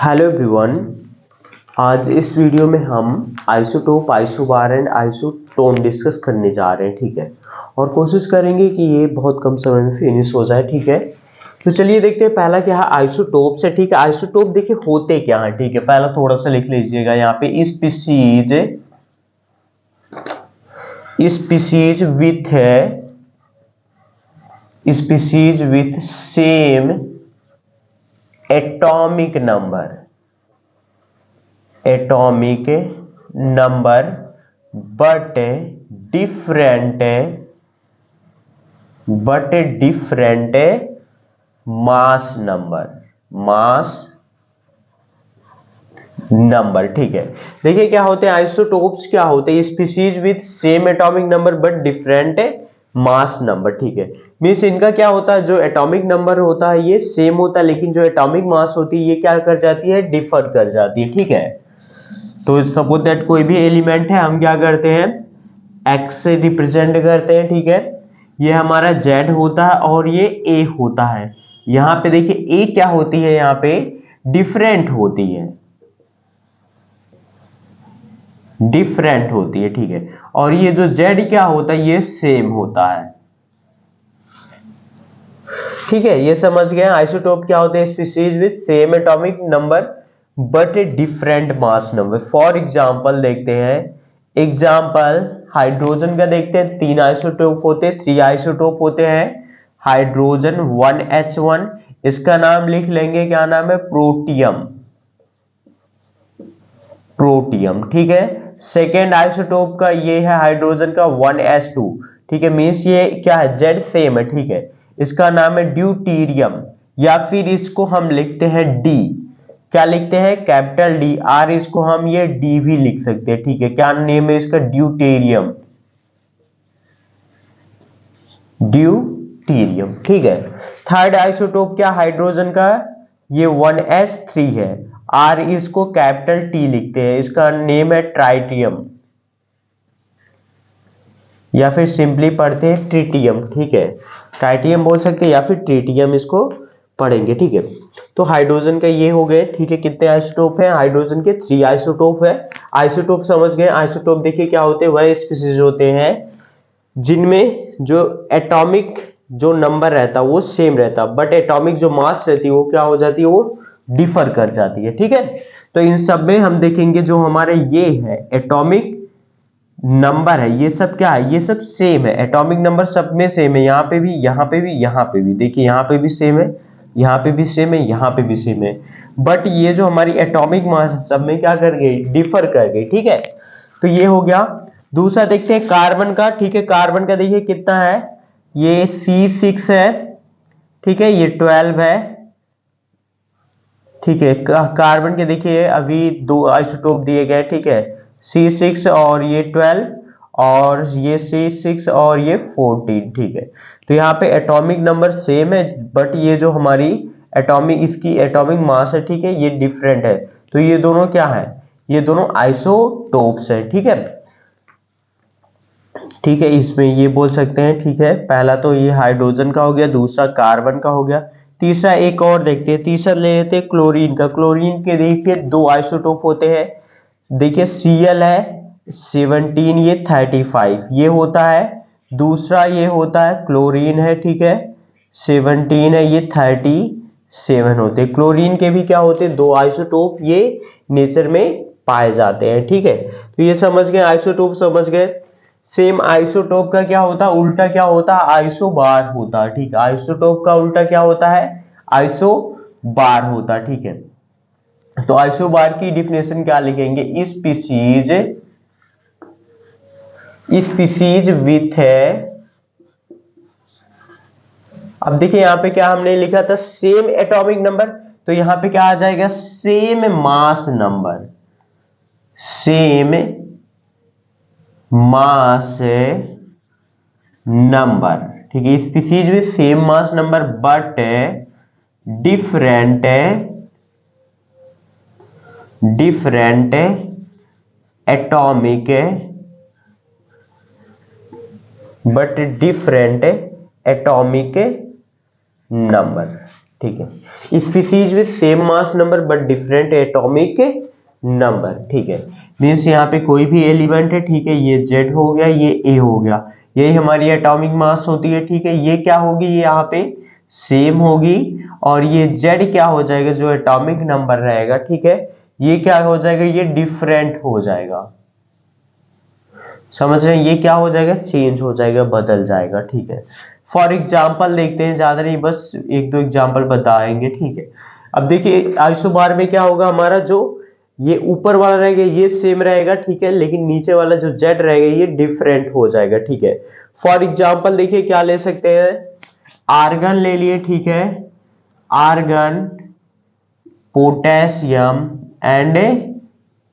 Hello everyone. आज इस video में हम isotope, isobar and isotone discuss करने जा रहे हैं। ठीक है, और कोशिश करेंगे कि ये बहुत कम समय में फिनिश हो जाए। ठीक है, तो चलिए देखते हैं पहला क्या है, आइसोटोप से। ठीक है, आइसोटोप देखिए होते क्या है। ठीक है, पहला थोड़ा सा लिख लीजिएगा यहाँ पे, species with same atomic number but different mass number. ठीक है, देखिए क्या होते हैं आइसोटोप्स, क्या होते हैं species with same atomic number but different mass number. ठीक है, मीन्स इनका क्या होता है, जो एटॉमिक नंबर होता है ये सेम होता है, लेकिन जो एटॉमिक मास होती है ये क्या कर जाती है, डिफर कर जाती है। ठीक है, तो सपोज दैट कोई भी एलिमेंट है, हम क्या करते हैं, एक्स से रिप्रेजेंट करते हैं। ठीक है, ये हमारा जेड होता है और ये ए होता है। यहां पे देखिए ए क्या होती है, यहाँ पे डिफरेंट होती है, ठीक है, और ये जो जेड क्या होता है, ये सेम होता है। ठीक है, ये समझ गए। आइसोटोप क्या होते हैं, species with same atomic number but different mass number. For example देखते हैं, एग्जांपल हाइड्रोजन का देखते हैं, 3 आइसोटोप होते हैं, 3 आइसोटोप होते हैं। हाइड्रोजन 1H1, इसका नाम लिख लेंगे, क्या नाम है, प्रोटियम। ठीक है, सेकेंड आइसोटोप का ये है हाइड्रोजन का 1S2। ठीक है, मीन्स ये क्या है, जेड सेम है। ठीक है, इसका नाम है ड्यूटीरियम, या फिर इसको हम लिखते हैं डी। क्या लिखते हैं, कैपिटल डी। आर इसको हम ये डी भी लिख सकते हैं। ठीक है, क्या नेम है इसका, ड्यूटीरियम। ठीक है, थर्ड आइसोटोप क्या हाइड्रोजन का, ये 1S3 है। आर इसको कैपिटल टी लिखते हैं, इसका नेम है ट्राइटियम, या फिर सिंपली पढ़ते हैं ट्रिटियम। ठीक है, ट्राइटियम बोल सकते हैं या फिर ट्रिटियम इसको पढ़ेंगे। ठीक है, तो हाइड्रोजन का ये हो गए। ठीक है, कितने आइसोटोप हैं, हाइड्रोजन के 3 आइसोटोप है। आइसोटोप समझ गए। आइसोटोप देखिए क्या होते हैं, वह स्पीशीज होते हैं जिनमें जो एटॉमिक जो नंबर रहता है वो सेम रहता, बट एटॉमिक जो मास रहती है वो क्या हो जाती है, वो डिफर कर जाती है। ठीक है, तो इन सब में हम देखेंगे जो हमारे ये है एटॉमिक नंबर है, ये सब क्या है, ये सब सेम है। एटॉमिक नंबर सब में सेम है, यहाँ पे भी, यहाँ पे भी, यहाँ पे भी। देखिए यहाँ पे भी सेम है, यहाँ पे भी सेम है, यहाँ पे भी सेम है, बट ये जो हमारी एटॉमिक मास सब में क्या कर गई, डिफर कर गई। ठीक है, तो ये हो गया। दूसरा देखते हैं कार्बन का। ठीक है, कार्बन का देखिए कितना है, ये C6 है। ठीक है, ये 12 है। ठीक है, कार्बन के देखिए अभी 2 आइसोटोप दिए गए। ठीक है, C6 और ये 12, और ये C6 और ये 14। ठीक है, तो यहाँ पे एटॉमिक नंबर सेम है, बट ये जो हमारी एटॉमिक, इसकी एटॉमिक मास है, ठीक है, ये डिफरेंट है। तो ये दोनों क्या है, ये दोनों आइसोटोप्स है। ठीक है, ठीक है, इसमें ये बोल सकते हैं। ठीक है, पहला तो ये हाइड्रोजन का हो गया, दूसरा कार्बन का हो गया। तीसरा एक और देखते हैं, तीसरा ले लेते हैं क्लोरीन का। क्लोरीन के देखिए 2 आइसोटोप होते हैं। देखिए Cl है 17, ये 35 ये होता है। दूसरा ये होता है क्लोरीन है। ठीक है, 17 है, ये 37 होते हैं। क्लोरीन के भी क्या होते हैं, 2 आइसोटोप, ये नेचर में पाए जाते हैं। ठीक है, तो ये समझ गए, आइसोटोप समझ गए। सेम आइसोटोप का क्या होता है, उल्टा क्या होता है, आइसोबार होता है। ठीक है, आइसोटोप का उल्टा क्या होता है, आइसोबार होता है। ठीक है, तो आइसोबार की डिफिनेशन क्या लिखेंगे, स्पीशीज विथ है। अब देखिए यहाँ पे क्या हमने लिखा था, सेम एटॉमिक नंबर, तो यहाँ पे क्या आ जाएगा, same mass number, same mass number. ठीक है, species with same mass number but different atomic number. ठीक है। Species with same mass number but different atomic number, ठीक है। मीन्स यहाँ पे कोई भी एलिमेंट है, ठीक है, ये Z हो गया, ये A हो गया, यही हमारी एटॉमिक मास होती है, ठीक है। ये क्या होगी, ये यहाँ पे सेम होगी, और ये Z क्या हो जाएगा, जो एटॉमिक नंबर रहेगा, ठीक है, ये क्या हो जाएगा, ये डिफरेंट हो जाएगा। समझ रहे हैं, ये क्या हो जाएगा, चेंज हो जाएगा, बदल जाएगा, ठीक है। फॉर एग्जाम्पल देखते हैं, ज्यादा नहीं, बस एक दो एग्जाम्पल बताएंगे, ठीक है। अब देखिए आइसोबार में क्या होगा, हमारा जो ये ऊपर वाला रहेगा ये सेम रहेगा, ठीक है, लेकिन नीचे वाला जो जेड रहेगा ये डिफरेंट हो जाएगा, ठीक है। फॉर एग्जाम्पल देखिए क्या ले सकते हैं, आर्गन ले लिए, ठीक है, आर्गन, पोटेशियम एंड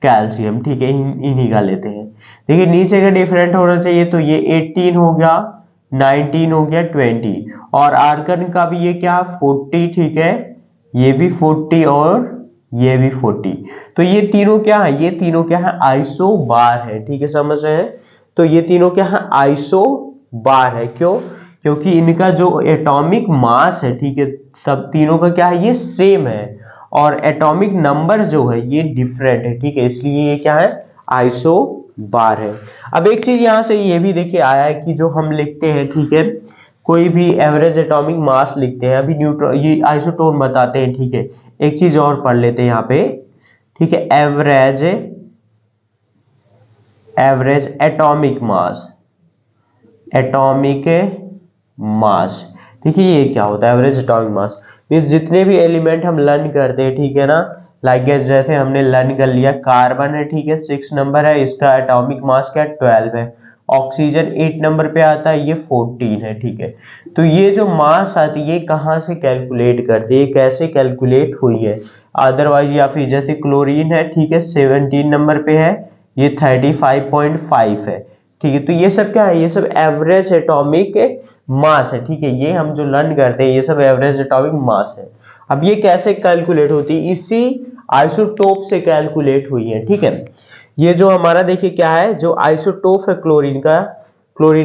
कैल्शियम, ठीक है, इन्हीं का लेते हैं। देखिए नीचे का डिफरेंट होना चाहिए, तो ये 18 हो गया, 19 हो गया, 20, और आर्गन का भी ये क्या 40, ठीक है, ये भी 40 और ये भी 40। तो ये तीनों क्या है, ये तीनों क्या है, आइसोबार है, ठीक है, समझ रहे हैं। तो ये तीनों क्या है, आइसोबार है, क्यों, क्योंकि इनका जो एटॉमिक मास है, ठीक है, सब तीनों का क्या है, ये सेम है, और एटॉमिक नंबर जो है ये डिफरेंट है, ठीक है, इसलिए ये क्या है, आइसोबार है। अब एक चीज यहां से ये भी देखिए आया है कि जो हम लिखते हैं, ठीक है, कोई भी एवरेज एटॉमिक मास लिखते हैं, अभी न्यूट्रॉन ये आइसोटोन बताते हैं, ठीक है। एक चीज और पढ़ लेते हैं यहाँ पे, ठीक है, average atomic mass, atomic mass, देखिए ये क्या होता है, एवरेज एटॉमिक मास मींस जितने भी एलिमेंट हम लर्न करते हैं, ठीक है ना, लाइक जैसे हमने लर्न कर लिया कार्बन है, ठीक है, 6 नंबर है, इसका एटॉमिक मास क्या 12 है, ऑक्सीजन 8 नंबर पे आता है, ये 14 है, ठीक है। तो ये जो मास आती है ये कहाँ से कैलकुलेट करते हैं, कैसे कैलकुलेट हुई है, अदरवाइज या फिर जैसे क्लोरीन है, ठीक है, 17 नंबर पे है, ये 35.5 है, ठीक है। तो ये सब क्या है, ये सब एवरेज एटॉमिक मास है, ठीक है, ये हम जो लर्न करते हैं ये सब एवरेज एटॉमिक मास है। अब ये कैसे कैलकुलेट होती है, इसी आइसोटोप से कैलकुलेट हुई है, ठीक है। ये जो हमारा देखिए क्या है, जो आइसोटोप है क्लोरीन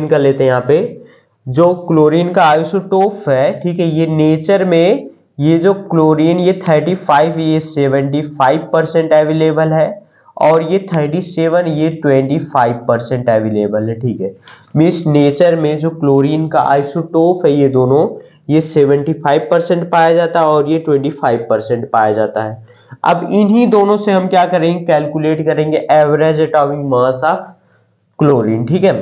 का लेते हैं यहाँ पे, जो क्लोरीन का आइसोटोप है, ठीक है, ये नेचर में ये जो क्लोरीन ये 35 ये 75% अवेलेबल है, और ये 37 ये 25% अवेलेबल है, ठीक है। मीन्स नेचर में जो क्लोरीन का आइसोटोप है ये दोनों, ये 75% पाया जाता है और ये 25% पाया जाता है। अब इन्हीं दोनों से हम क्या करेंगे, कैलकुलेट करेंगे average atomic mass of chlorine, ठीक है।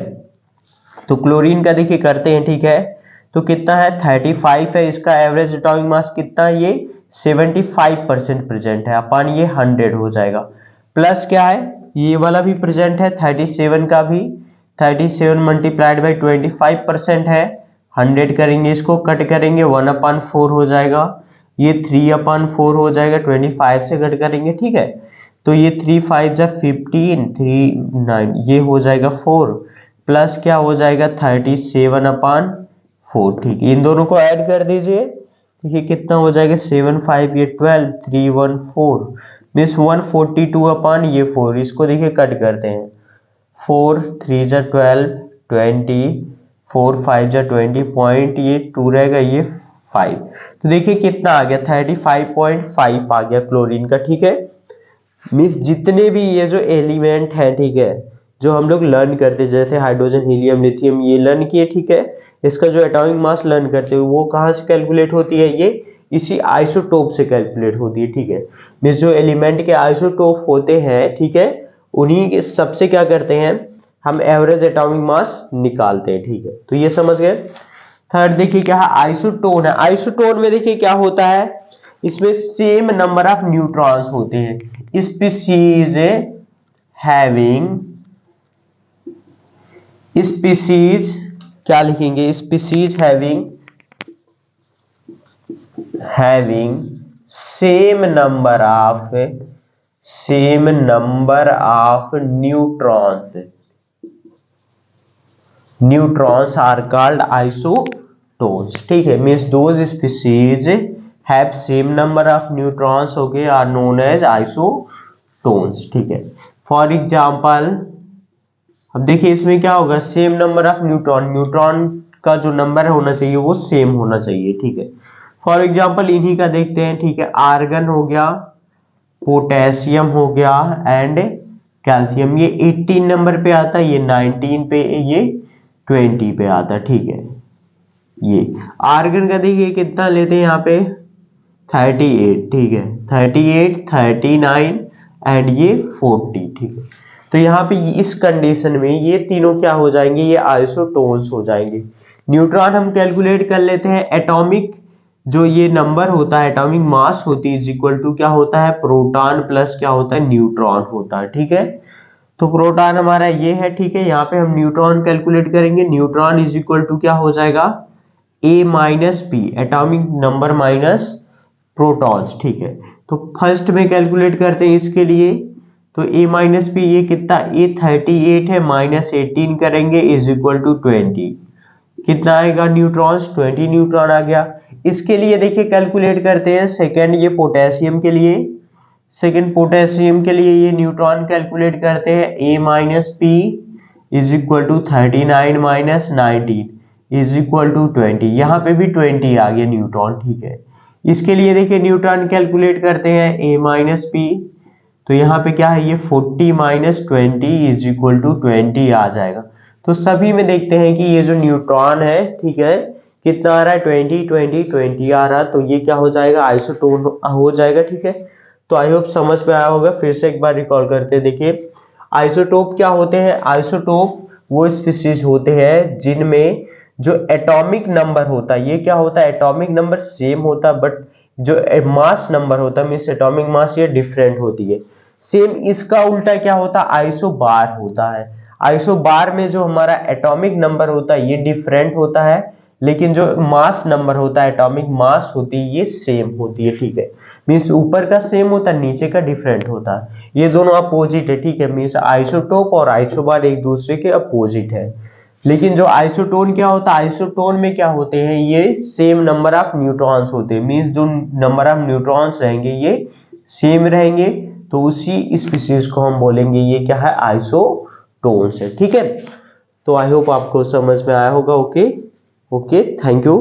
तो क्लोरीन का देखिए करते हैं, ठीक है, तो कितना है 35 है, इसका एवरेज एटॉमिक मास कितना है, ये 75% प्रेजेंट है, अपन ये 100 हो जाएगा, प्लस क्या है, ये वाला भी प्रेजेंट है 37 का भी, 37 मल्टीप्लाइड बाई 25% है, 100 करेंगे, इसको कट करेंगे 1/4 हो जाएगा, ये 3/4 हो जाएगा, 25 से कट करेंगे, ठीक है। तो ये 3 5 जा 15, 3 9, ये हो जाएगा 4, प्लस क्या हो जाएगा 37/4, ठीक है, इन दोनों को ऐड कर दीजिए, देखिए कितना हो जाएगा 7 5 ये 12, 3 1 4 मीन्स 142 ये 4, इसको देखिए कट करते हैं, 4 3 जा 12, 20, 4 5 जा 20 पॉइंट, ये 2 रहेगा, ये 5, तो देखिए कितना आ गया 35.5 आ गया क्लोरीन का, ठीक है। मीन्स जितने भी ये जो एलिमेंट है, ठीक है, जो हम लोग लर्न करते हैं, जैसे हाइड्रोजन हीलियम लिथियम ये लर्न किए, ठीक है, इसका जो एटॉमिक मास लर्न करते हैं वो कहाँ से कैलकुलेट होती है, ये इसी आइसोटोप से कैलकुलेट होती है, ठीक है। मीन्स जो एलिमेंट के आइसोटोप होते हैं, ठीक है, उन्हीं के सबसे क्या करते हैं, हम एवरेज एटॉमिक मास निकालते हैं, ठीक है, तो ये समझ गए। थर्ड देखिए क्या है, आइसोटोन है, आइसोटोन में देखिए क्या होता है, इसमें सेम नंबर ऑफ न्यूट्रॉन्स होते हैं, स्पीशीज क्या लिखेंगे, species having same number of neutrons are called isotones, ठीक है। Means those species have same number of neutrons, okay, are known as isotones, ठीक है। फॉर एग्जाम्पल अब देखिए इसमें क्या होगा, सेम नंबर ऑफ न्यूट्रॉन का जो नंबर होना चाहिए वो सेम होना चाहिए, ठीक है। फॉर एग्जांपल इन्हीं का देखते हैं, ठीक है। आर्गन हो गया, पोटेशियम हो गया एंड कैल्शियम, ये 18 नंबर पे आता है, ये 19 पे, ये 20 पे आता है, ठीक है। ये आर्गन का देखिए कितना लेते हैं यहाँ पे 38, ठीक है, 38, 39 एंड ये 40, ठीक है। तो यहाँ पे इस कंडीशन में ये तीनों क्या हो जाएंगे, ये आइसोटोन्स हो जाएंगे। न्यूट्रॉन हम कैलकुलेट कर लेते हैं, एटॉमिक जो ये नंबर होता है, एटॉमिक मास होती है, इज इक्वल टू क्या होता है, प्रोटॉन प्लस क्या होता है, न्यूट्रॉन होता है, ठीक है। तो प्रोटॉन हमारा ये है, ठीक है। यहाँ पे हम न्यूट्रॉन कैलकुलेट करेंगे, न्यूट्रॉन इज इक्वल टू क्या हो जाएगा, A minus P, atomic number minus protons, ठीक है। तो फर्स्ट में कैलकुलेट करते हैं इसके लिए, तो ए माइनस पी ये कितना, ए 38 है, माइनस 18 करेंगे इज इक्वल टू 20, कितना आएगा न्यूट्रॉन्स, 20 न्यूट्रॉन आ गया। इसके लिए देखिए कैलकुलेट करते हैं सेकेंड, ये पोटेशियम के लिए, सेकेंड पोटेशियम के लिए ये न्यूट्रॉन कैलकुलेट करते हैं, A minus P is equal to 39 minus 19 is equal to 20, यहाँ पे भी 20 आ गया न्यूट्रॉन, ठीक है। इसके लिए देखिए न्यूट्रॉन कैलकुलेट करते हैं, ए माइनस पी, तो यहाँ पे क्या है, ये 40 माइनस 20 इज इक्वल टू 20 आ जाएगा। तो सभी में देखते हैं कि ये जो न्यूट्रॉन है, ठीक है, कितना आ रहा है, 20 20 20 आ रहा है, तो ये क्या हो जाएगा, आइसोटोन हो जाएगा, ठीक है। तो आई होप समझ में आया होगा। फिर से एक बार रिकॉल करते हैं, देखिए आइसोटोप क्या होते हैं, आइसोटोप वो स्पीशीज होते हैं जिनमें जो एटॉमिक नंबर होता है, ये क्या होता है, एटॉमिक नंबर सेम होता है, बट जो मास नंबर होता है, मींस एटॉमिक मास, ये डिफरेंट होती है। सेम इसका उल्टा क्या होता है, आइसोबार होता है। आइसोबार में जो हमारा एटॉमिक नंबर होता है ये डिफरेंट होता है, लेकिन जो मास नंबर होता है, एटॉमिक मास होती है, ये सेम होती है, ठीक है। मींस ऊपर का सेम होता है, नीचे का डिफरेंट होता है, ये दोनों अपोजिट है, ठीक है। मींस आइसोटोप और आइसोबार एक दूसरे के अपोजिट है। लेकिन जो आइसोटोन क्या होता है, आइसोटोन में क्या होते हैं, ये सेम नंबर ऑफ न्यूट्रॉन्स होते हैं, मींस जो नंबर ऑफ न्यूट्रॉन्स रहेंगे ये सेम रहेंगे, तो उसी स्पीशीज को हम बोलेंगे ये क्या है, आइसोटोन्स है, ठीक है। तो आई होप आपको समझ में आया होगा। Okay okay, thank you.